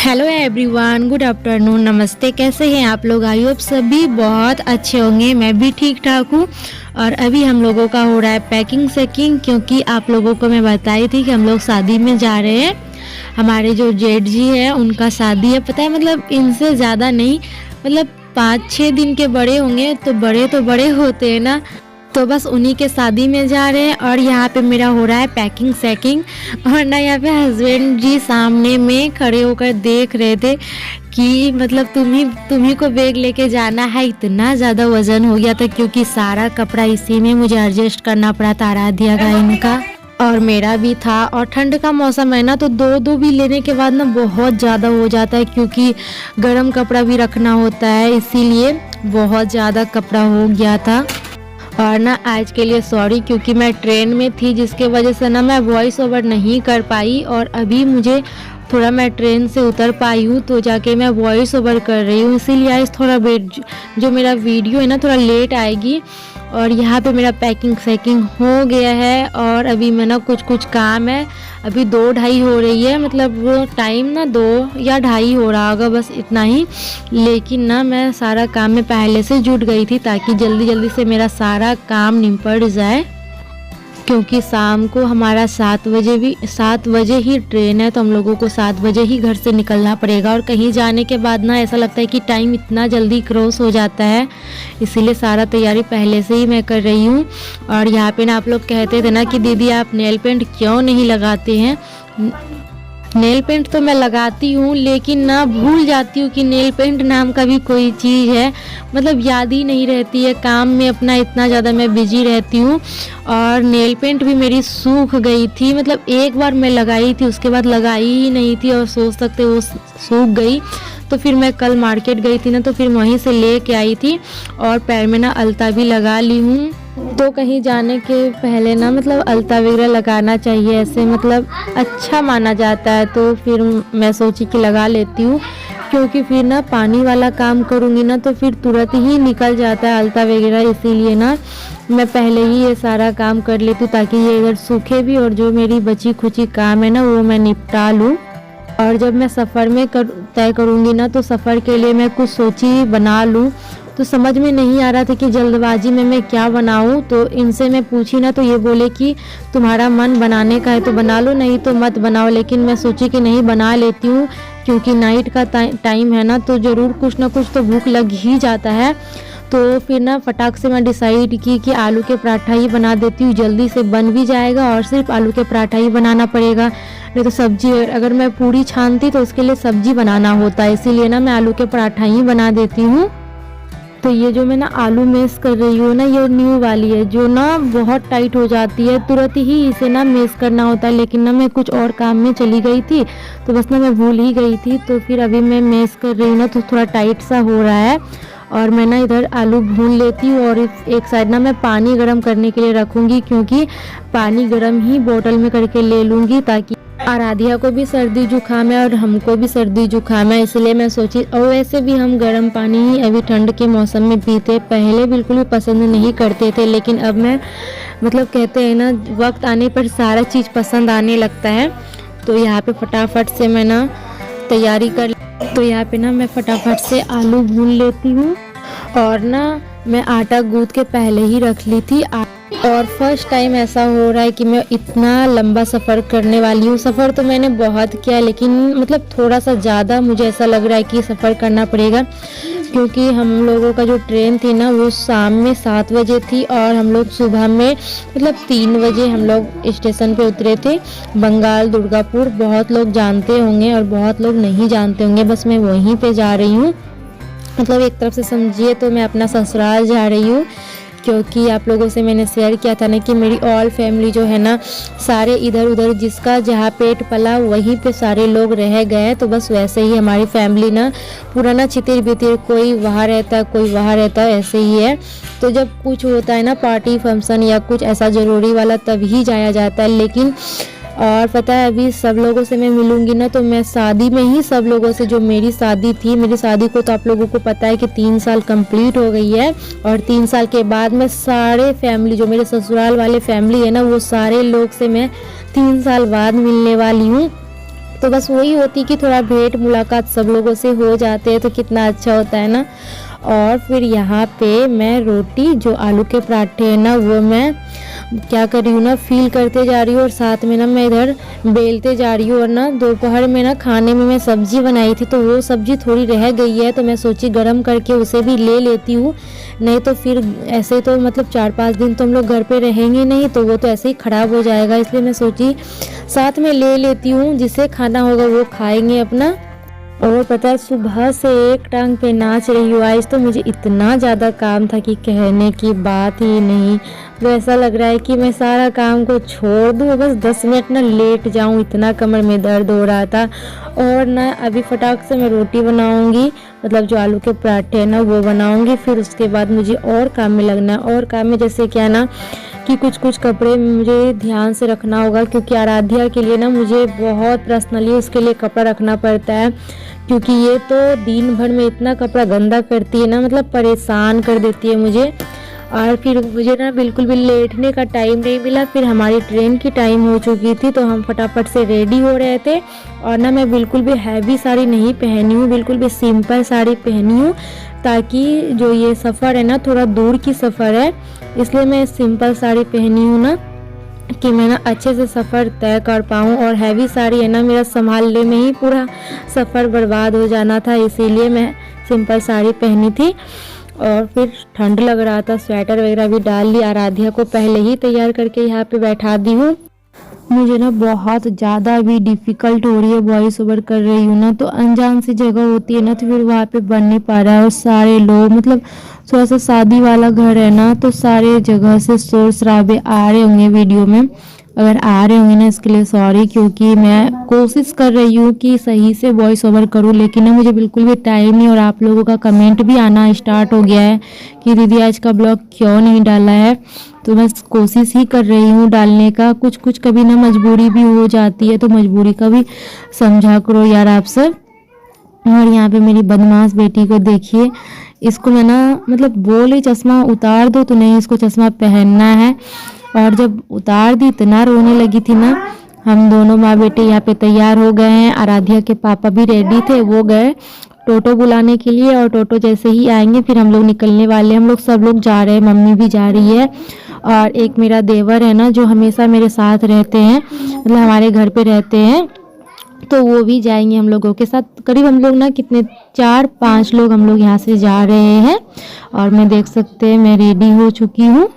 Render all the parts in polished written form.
Hello everyone, good afternoon, नमस्ते। कैसे हैं आप लोग? आई होप सभी बहुत अच्छे होंगे। मैं भी ठीक ठाक हूँ। और अभी हम लोगों का हो रहा है पैकिंग सेकिंग, क्योंकि आप लोगों को मैं बताई थी कि हम लोग शादी में जा रहे हैं। हमारे जो जेठ जी है उनका शादी है। पता है, मतलब इनसे ज़्यादा नहीं, मतलब 5-6 दिन के बड़े होंगे। तो बड़े होते हैं ना, तो बस उन्हीं के शादी में जा रहे हैं। और यहाँ पे मेरा हो रहा है पैकिंग सेकिंग। और ना यहाँ पे हस्बैंड जी सामने में खड़े होकर देख रहे थे कि मतलब तुम्ही को बैग लेके जाना है। इतना ज़्यादा वज़न हो गया था, क्योंकि सारा कपड़ा इसी में मुझे एडजस्ट करना पड़ा था, आराध्या का, इनका और मेरा भी था। और ठंड का मौसम है ना, तो दो भी लेने के बाद ना बहुत ज़्यादा हो जाता है, क्योंकि गर्म कपड़ा भी रखना होता है, इसीलिए बहुत ज़्यादा कपड़ा हो गया था। और ना आज के लिए सॉरी, क्योंकि मैं ट्रेन में थी, जिसके वजह से ना मैं वॉइस ओवर नहीं कर पाई। और अभी मुझे थोड़ा, मैं ट्रेन से उतर पाई हूँ तो जाके मैं वॉइस ओवर कर रही हूँ, इसीलिए आज थोड़ा जो मेरा वीडियो है ना थोड़ा लेट आएगी। और यहाँ पे मेरा पैकिंग सेकिंग हो गया है। और अभी मैं ना कुछ काम है, अभी 2-2:30 हो रही है, मतलब वो टाइम ना 2 या 2:30 हो रहा होगा, बस इतना ही। लेकिन ना मैं सारा काम में पहले से जुट गई थी, ताकि जल्दी जल्दी से मेरा सारा काम निपट जाए, क्योंकि शाम को हमारा 7 बजे ही ट्रेन है। तो हम लोगों को 7 बजे ही घर से निकलना पड़ेगा। और कहीं जाने के बाद ना ऐसा लगता है कि टाइम इतना जल्दी क्रॉस हो जाता है, इसीलिए सारा तैयारी पहले से ही मैं कर रही हूँ। और यहाँ पे ना आप लोग कहते थे ना कि दीदी आप नेल पेंट क्यों नहीं लगाते हैं। नेल पेंट तो मैं लगाती हूँ, लेकिन ना भूल जाती हूँ कि नेल पेंट नाम का भी कोई चीज़ है, मतलब याद ही नहीं रहती है। काम में अपना इतना ज़्यादा मैं बिजी रहती हूँ। और नेल पेंट भी मेरी सूख गई थी, मतलब एक बार मैं लगाई थी, उसके बाद लगाई ही नहीं थी, और सोच सकते वो सूख गई। तो फिर मैं कल मार्केट गई थी ना, तो फिर वहीं से ले के आई थी। और पैर में ना अलता भी लगा ली हूँ। तो कहीं जाने के पहले ना मतलब अलता वगैरह लगाना चाहिए, ऐसे मतलब अच्छा माना जाता है। तो फिर मैं सोची कि लगा लेती हूँ, क्योंकि फिर ना पानी वाला काम करूँगी ना तो फिर तुरंत ही निकल जाता है अलता वगैरह, इसीलिए ना मैं पहले ही ये सारा काम कर लेती हूँ, ताकि ये इधर सूखे भी और जो मेरी बची खुची काम है ना वो मैं निपटा लूँ। और जब मैं सफ़र में तय करूँगी ना, तो सफ़र के लिए मैं कुछ सोची बना लूँ। तो समझ में नहीं आ रहा था कि जल्दबाजी में मैं क्या बनाऊँ। तो इनसे मैं पूछी ना, तो ये बोले कि तुम्हारा मन बनाने का है तो बना लो, नहीं तो मत बनाओ। लेकिन मैं सोची कि नहीं, बना लेती हूँ, क्योंकि नाइट का टाइम है ना, तो ज़रूर कुछ ना कुछ तो भूख लग ही जाता है। तो फिर ना फटाक से मैं डिसाइड की कि आलू के पराठा ही बना देती हूँ, जल्दी से बन भी जाएगा और सिर्फ आलू के पराठा ही बनाना पड़ेगा। नहीं तो सब्जी, अगर मैं पूरी छानती तो उसके लिए सब्जी बनाना होता है, इसीलिए ना मैं आलू के पराठा ही बना देती हूँ। तो ये जो मैं ना आलू मेश कर रही हूँ ना, ये न्यू वाली है, जो ना बहुत टाइट हो जाती है, तुरंत ही इसे ना मेश करना होता है। लेकिन ना मैं कुछ और काम में चली गई थी, तो बस ना मैं भूल ही गई थी। तो फिर अभी मैं मेश कर रही हूँ ना, तो थोड़ा टाइट सा हो रहा है। और मैं ना इधर आलू भून लेती हूँ, और एक साइड ना मैं पानी गर्म करने के लिए रखूँगी, क्योंकि पानी गर्म ही बोतल में करके ले लूँगी, ताकि आराध्या को भी सर्दी जुकाम है और हमको भी सर्दी जुकाम है, इसलिए मैं सोची। और वैसे भी हम गर्म पानी ही अभी ठंड के मौसम में पीते, पहले बिल्कुल भी पसंद नहीं करते थे, लेकिन अब मैं मतलब कहते हैं ना, वक्त आने पर सारा चीज़ पसंद आने लगता है। तो यहाँ पे फटाफट से मैं ना तैयारी कर, तो यहाँ पे ना मैं फटाफट से आलू भून लेती हूँ। और ना मैं आटा गूंथ के पहले ही रख ली थी। और फर्स्ट टाइम ऐसा हो रहा है कि मैं इतना लंबा सफ़र करने वाली हूँ। सफ़र तो मैंने बहुत किया, लेकिन मतलब थोड़ा सा ज़्यादा मुझे ऐसा लग रहा है कि सफ़र करना पड़ेगा, क्योंकि हम लोगों का जो ट्रेन थी ना वो शाम में 7 बजे थी, और हम लोग सुबह में मतलब 3 बजे हम लोग स्टेशन पे उतरे थे, बंगाल दुर्गापुर। बहुत लोग जानते होंगे और बहुत लोग नहीं जानते होंगे, बस मैं वहीं पे जा रही हूँ। मतलब एक तरफ से समझिए तो मैं अपना ससुराल जा रही हूँ, क्योंकि आप लोगों से मैंने शेयर किया था ना कि मेरी ऑल फैमिली जो है ना, सारे इधर उधर, जिसका जहाँ पेट पला वहीं पे सारे लोग रह गए। तो बस वैसे ही हमारी फैमिली ना पूरा ना छितिर बितिर, कोई वहाँ रहता है कोई वहाँ रहता है, ऐसे ही है। तो जब कुछ होता है ना पार्टी फंक्शन या कुछ ऐसा ज़रूरी वाला, तभी जाया जाता है। लेकिन और पता है, अभी सब लोगों से मैं मिलूंगी ना, तो मैं शादी में ही सब लोगों से, जो मेरी शादी थी, मेरी शादी को तो आप लोगों को पता है कि 3 साल कंप्लीट हो गई है। और 3 साल के बाद मैं सारे फैमिली, जो मेरे ससुराल वाले फैमिली है ना, वो सारे लोग से मैं 3 साल बाद मिलने वाली हूँ। तो बस वही होती कि थोड़ा भेंट मुलाकात सब लोगों से हो जाते हैं तो कितना अच्छा होता है ना। और फिर यहाँ पे मैं रोटी जो आलू के पराठे हैं ना वो मैं क्या कर रही हूँ ना, फील करते जा रही हूँ और साथ में ना मैं इधर बेलते जा रही हूँ। और ना दोपहर में ना खाने में मैं सब्जी बनाई थी तो वो सब्जी थोड़ी रह गई है, तो मैं सोची गरम करके उसे भी ले लेती हूँ, नहीं तो फिर ऐसे तो मतलब 4-5 दिन तो हम लोग घर पे रहेंगे नहीं, तो वो तो ऐसे ही ख़राब हो जाएगा। इसलिए मैं सोची साथ में ले लेती हूँ, जिसे खाना होगा वो खाएंगे अपना। और पता है सुबह से एक टांग पे नाच रही हूँ आज, तो मुझे इतना ज़्यादा काम था कि कहने की बात ही नहीं। तो ऐसा लग रहा है कि मैं सारा काम को छोड़ दूँ, बस 10 मिनट ना लेट जाऊँ, इतना कमर में दर्द हो रहा था। और ना अभी फटाक से मैं रोटी बनाऊँगी, मतलब जो आलू के पराठे हैं ना वो बनाऊँगी। फिर उसके बाद मुझे और काम में लगना है। और काम में जैसे क्या ना कि कुछ कपड़े मुझे ध्यान से रखना होगा, क्योंकि आराध्या के लिए ना मुझे बहुत पर्सनली उसके लिए कपड़ा रखना पड़ता है, क्योंकि ये तो दिन भर में इतना कपड़ा गंदा करती है ना, मतलब परेशान कर देती है मुझे। और फिर मुझे ना बिल्कुल भी लेटने का टाइम नहीं मिला। फिर हमारी ट्रेन की टाइम हो चुकी थी तो हम फटाफट से रेडी हो रहे थे। और ना मैं बिल्कुल भी हैवी साड़ी नहीं पहनी हूँ, बिल्कुल भी सिंपल साड़ी पहनी हूँ, ताकि जो ये सफ़र है ना थोड़ा दूर की सफ़र है, इसलिए मैं सिंपल साड़ी पहनी हूँ ना कि मैं ना अच्छे से सफ़र तय कर पाऊँ। और हैवी साड़ी है ना मेरा संभालने में ही पूरा सफ़र बर्बाद हो जाना था, इसीलिए मैं सिंपल साड़ी पहनी थी। और फिर ठंड लग रहा था, स्वेटर वगैरह भी डाल ली, आराध्या को पहले ही तैयार करके यहाँ पे बैठा दी हूँ। मुझे ना बहुत ज़्यादा भी डिफ़िकल्ट हो रही है, वॉइस ओवर कर रही हूँ ना, तो अनजान सी जगह होती है ना तो फिर वहाँ पे बन नहीं पा रहा है। और सारे लोग मतलब थोड़ा सा शादी वाला घर है ना, तो सारे जगह से शोर शराबे आ रहे होंगे वीडियो में, अगर आ रहे होंगे ना इसके लिए सॉरी, क्योंकि मैं कोशिश कर रही हूँ कि सही से वॉइस ओवर करूँ, लेकिन ना मुझे बिल्कुल भी टाइम नहीं। और आप लोगों का कमेंट भी आना स्टार्ट हो गया है कि दीदी आज का ब्लॉग क्यों नहीं डाला है, तो मैं कोशिश ही कर रही हूँ डालने का। कुछ कभी ना मजबूरी भी हो जाती है, तो मजबूरी का भी समझा करो यार आप सब। और यहाँ पे मेरी बदमाश बेटी को देखिए, इसको मैं ना मतलब बोले चश्मा उतार दो तो नहीं, इसको चश्मा पहनना है। और जब उतार दी इतना रोने लगी थी ना। हम दोनों माँ बेटे यहाँ पे तैयार हो गए हैं, आराध्या के पापा भी रेडी थे, वो गए टोटो बुलाने के लिए। और टोटो जैसे ही आएंगे फिर हम लोग निकलने वाले, हम लोग सब लोग जा रहे हैं, मम्मी भी जा रही है। और एक मेरा देवर है ना जो हमेशा मेरे साथ रहते हैं, मतलब हमारे घर पे रहते हैं, तो वो भी जाएंगे हम लोगों के साथ। करीब हम लोग ना कितने 4-5 लोग हम लोग यहाँ से जा रहे हैं। और मैं देख सकते हैं मैं रेडी हो चुकी हूँ।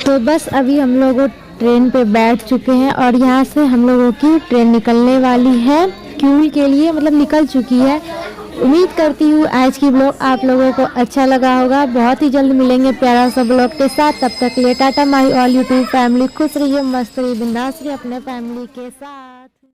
तो बस अभी हम लोग ट्रेन पे बैठ चुके हैं और यहाँ से हम लोगों की ट्रेन निकलने वाली है क्यूल के लिए, मतलब निकल चुकी है। उम्मीद करती हूँ आज की ब्लॉग आप लोगों को अच्छा लगा होगा। बहुत ही जल्द मिलेंगे प्यारा सा ब्लॉग के साथ। तब तक के लिए Tata my all YouTube family. खुश रहिए, मस्त रहिए, बिंदास रहिए अपने फैमिली के साथ।